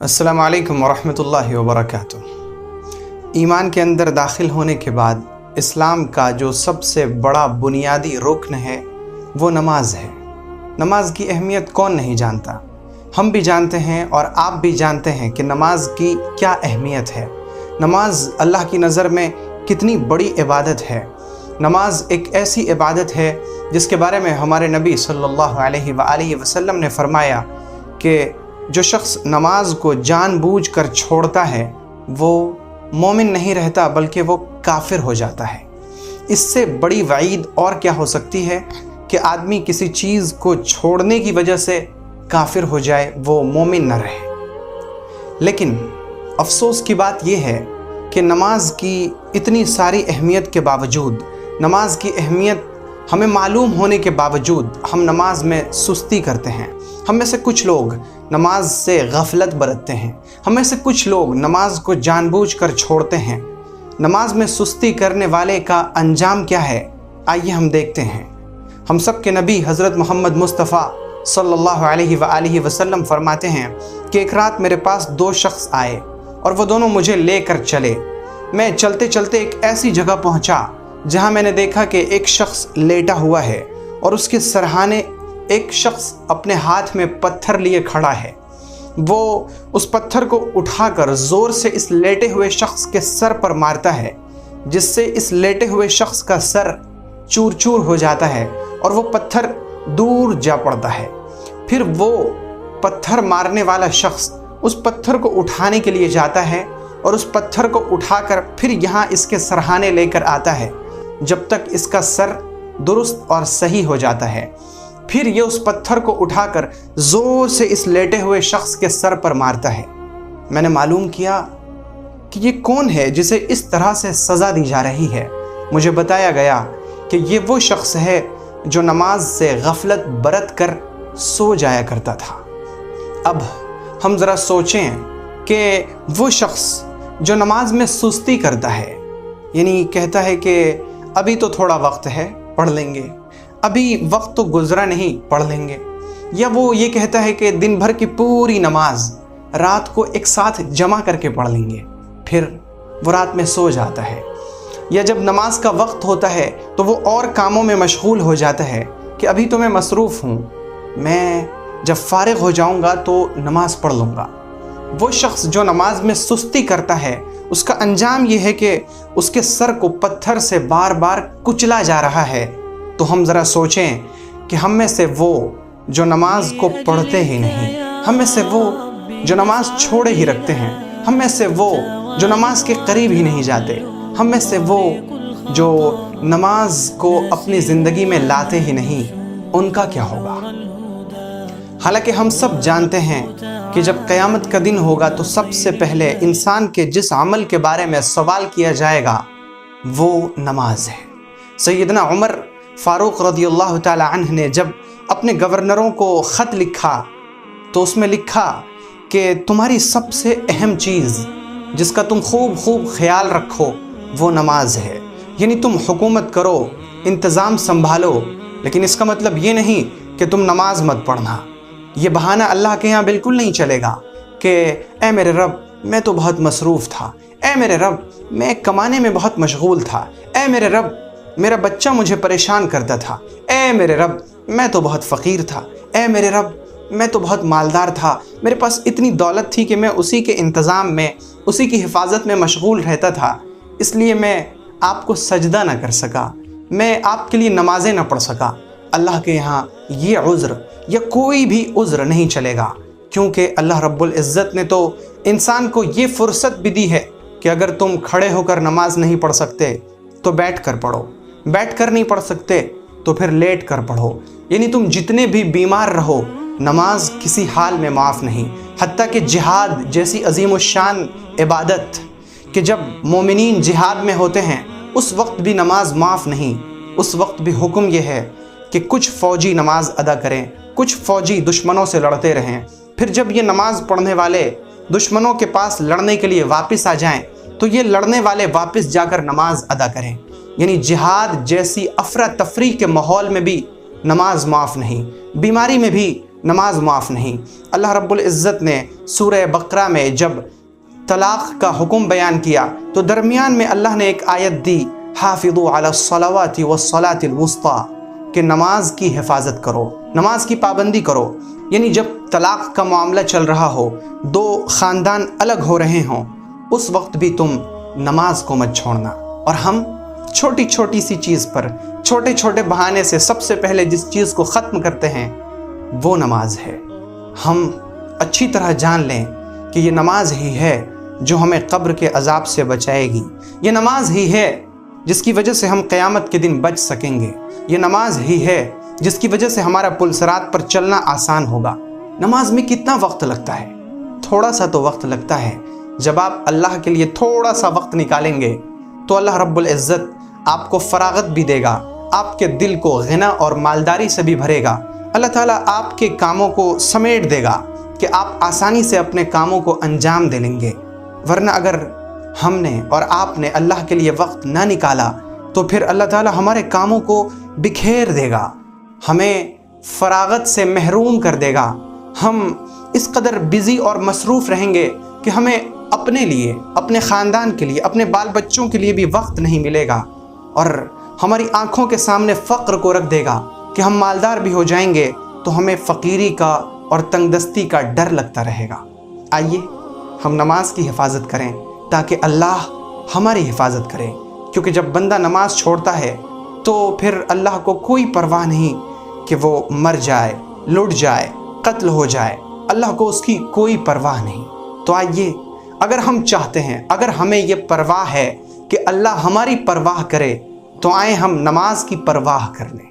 अस्सलामु अलैकुम वरहमतुल्लाहि वबरकातुह। ईमान के अंदर दाखिल होने के बाद इस्लाम का जो सबसे बड़ा बुनियादी रुकन है वो नमाज है। नमाज की अहमियत कौन नहीं जानता। हम भी जानते हैं और आप भी जानते हैं कि नमाज की क्या अहमियत है। नमाज अल्लाह की नज़र में कितनी बड़ी इबादत है। नमाज एक ऐसी इबादत है जिसके बारे में हमारे नबी सल्लल्लाहु अलैहि वसल्लम ने फरमाया कि जो शख्स नमाज को जानबूझकर छोड़ता है वो मोमिन नहीं रहता बल्कि वो काफिर हो जाता है। इससे बड़ी वईद और क्या हो सकती है कि आदमी किसी चीज़ को छोड़ने की वजह से काफिर हो जाए, वो मोमिन न रहे। लेकिन अफसोस की बात यह है कि नमाज की इतनी सारी अहमियत के बावजूद, नमाज की अहमियत हमें मालूम होने के बावजूद हम नमाज में सुस्ती करते हैं। हम में से कुछ लोग नमाज से गफलत बरतते हैं। हम में से कुछ लोग नमाज को जानबूझकर छोड़ते हैं। नमाज में सुस्ती करने वाले का अंजाम क्या है, आइए हम देखते हैं। हम सब के नबी हज़रत मोहम्मद मुस्तफ़ा सल्लल्लाहु अलैहि वसल्लम फरमाते हैं कि एक रात मेरे पास दो शख्स आए और वो दोनों मुझे लेकर चले। मैं चलते चलते एक ऐसी जगह पहुंचा जहां मैंने देखा कि एक शख्स लेटा हुआ है और उसके सरहाने एक शख्स अपने हाथ में पत्थर लिए खड़ा है। वो उस पत्थर को उठाकर ज़ोर से इस लेटे हुए शख्स के सर पर मारता है, जिससे इस लेटे हुए शख्स का सर चूर चूर हो जाता है और वो पत्थर दूर जा पड़ता है। फिर वो पत्थर मारने वाला शख्स उस पत्थर को उठाने के लिए जाता है और उस पत्थर को उठाकर फिर यहाँ इसके सरहाने लेकर आता है जब तक इसका सर दुरुस्त और सही हो जाता है। फिर ये उस पत्थर को उठाकर ज़ोर से इस लेटे हुए शख्स के सर पर मारता है। मैंने मालूम किया कि ये कौन है जिसे इस तरह से सज़ा दी जा रही है। मुझे बताया गया कि ये वो शख्स है जो नमाज से गफलत बरत कर सो जाया करता था। अब हम ज़रा सोचें कि वो शख्स जो नमाज में सुस्ती करता है, यानी कहता है कि अभी तो थोड़ा वक्त है, पढ़ लेंगे, अभी वक्त तो गुजरा नहीं, पढ़ लेंगे, या वो ये कहता है कि दिन भर की पूरी नमाज रात को एक साथ जमा करके पढ़ लेंगे, फिर वो रात में सो जाता है। या जब नमाज का वक्त होता है तो वो और कामों में मशगूल हो जाता है कि अभी तो मैं मसरूफ़ हूँ, मैं जब फारिग हो जाऊँगा तो नमाज पढ़ लूँगा। वो शख्स जो नमाज में सुस्ती करता है उसका अंजाम ये है कि उसके सर को पत्थर से बार बार कुचला जा रहा है। तो हम ज़रा सोचें कि हम में से वो जो नमाज को पढ़ते ही नहीं, हम में से वो जो नमाज छोड़े ही रखते हैं, हम में से वो जो नमाज के करीब ही नहीं जाते, हम में से वो जो नमाज को अपनी ज़िंदगी में लाते ही नहीं, उनका क्या होगा। हालांकि हम सब जानते हैं कि जब क़यामत का दिन होगा तो सबसे पहले इंसान के जिस अमल के बारे में सवाल किया जाएगा वो नमाज है। सैयदना उमर फ़ारूक रज़ियल्लाहु ताला अन्हु ने जब अपने गवर्नरों को ख़त लिखा तो उसमें लिखा कि तुम्हारी सबसे अहम चीज़ जिसका तुम खूब ख्याल रखो वो नमाज है। यानी तुम हुकूमत करो, इंतज़ाम संभालो, लेकिन इसका मतलब ये नहीं कि तुम नमाज मत पढ़ना। ये बहाना अल्लाह के यहाँ बिल्कुल नहीं चलेगा कि ए मेरे रब मैं तो बहुत मसरूफ़ था, ए मेरे रब मैं कमाने में बहुत मशगूल था, ए मेरे रब मेरा बच्चा मुझे परेशान करता था, ए मेरे रब मैं तो बहुत फ़कीर था, ए मेरे रब मैं तो बहुत मालदार था, मेरे पास इतनी दौलत थी कि मैं उसी के इंतज़ाम में, उसी की हिफाजत में मशगूल रहता था, इसलिए मैं आपको सजदा ना कर सका, मैं आपके लिए नमाज़ें ना पढ़ सका। अल्लाह के यहाँ ये उज़्र या कोई भी उज़्र नहीं चलेगा, क्योंकि अल्लाह रब्बुल इज़्ज़त ने तो इंसान को ये फ़ुर्सत भी दी है कि अगर तुम खड़े होकर नमाज नहीं पढ़ सकते तो बैठ कर पढ़ो, बैठ कर नहीं पढ़ सकते तो फिर लेट कर पढ़ो। यानी तुम जितने भी बीमार रहो, नमाज किसी हाल में माफ़ नहीं। हत्ता कि जिहाद जैसी अज़ीमुश्शान इबादत कि जब मोमिनीन जिहाद में होते हैं उस वक्त भी नमाज माफ़ नहीं। उस वक्त भी हुक्म यह है कि कुछ फ़ौजी नमाज अदा करें, कुछ फ़ौजी दुश्मनों से लड़ते रहें। फिर जब ये नमाज पढ़ने वाले दुश्मनों के पास लड़ने के लिए वापस आ जाएं तो ये लड़ने वाले वापस जाकर नमाज अदा करें। यानी जिहाद जैसी अफरा तफरी के माहौल में भी नमाज माफ़ नहीं, बीमारी में भी نماز معاف نہیں۔ اللہ رب العزت نے سورہ بقرہ میں جب طلاق کا حکم بیان کیا تو درمیان میں اللہ نے ایک آیت دی، حافظوا علی الصلوات والصلاۃ الوسطیٰ، کہ نماز کی حفاظت کرو، نماز کی پابندی کرو۔ یعنی جب طلاق کا معاملہ چل رہا ہو، دو خاندان الگ ہو رہے ہوں، اس وقت بھی تم نماز کو مت چھوڑنا۔ اور ہم چھوٹی چھوٹی سی چیز پر، چھوٹے چھوٹے بہانے سے سب سے پہلے جس چیز کو ختم کرتے ہیں وہ نماز ہے۔ ہم اچھی طرح جان لیں کہ یہ نماز ہی ہے جو ہمیں قبر کے عذاب سے بچائے گی، یہ نماز ہی ہے جس کی وجہ سے ہم قیامت کے دن بچ سکیں گے، یہ نماز ہی ہے جس کی وجہ سے ہمارا پل صراط پر چلنا آسان ہوگا۔ نماز میں کتنا وقت لگتا ہے؟ تھوڑا سا تو وقت لگتا ہے۔ جب آپ اللہ کے لیے تھوڑا سا وقت نکالیں گے تو اللہ رب العزت آپ کو فراغت بھی دے گا، آپ کے دل کو غنا اور مالداری سے بھی بھرے گا۔ اللہ تعالیٰ آپ کے کاموں کو سمیٹ دے گا کہ آپ آسانی سے اپنے کاموں کو انجام دے لیں گے۔ ورنہ اگر ہم نے اور آپ نے اللہ کے لیے وقت نہ نکالا تو پھر اللہ تعالیٰ ہمارے کاموں کو بکھیر دے گا، ہمیں فراغت سے محروم کر دے گا۔ ہم اس قدر بزی اور مصروف رہیں گے کہ ہمیں اپنے لیے، اپنے خاندان کے لیے، اپنے بال بچوں کے لیے بھی وقت نہیں ملے گا، اور ہماری آنکھوں کے سامنے فقر کو رکھ دے گا کہ ہم مالدار بھی ہو جائیں گے تو ہمیں فقیری کا اور تنگ دستی کا ڈر لگتا رہے گا۔ آئیے ہم نماز کی حفاظت کریں تاکہ اللہ ہماری حفاظت کرے، کیونکہ جب بندہ نماز چھوڑتا ہے تو پھر اللہ کو کوئی پرواہ نہیں کہ وہ مر جائے، لٹ جائے، قتل ہو جائے، اللہ کو اس کی کوئی پرواہ نہیں۔ تو آئیے، اگر ہم چاہتے ہیں، اگر ہمیں یہ پرواہ ہے کہ اللہ ہماری پرواہ کرے، تو آئیں ہم نماز کی پرواہ کر لیں۔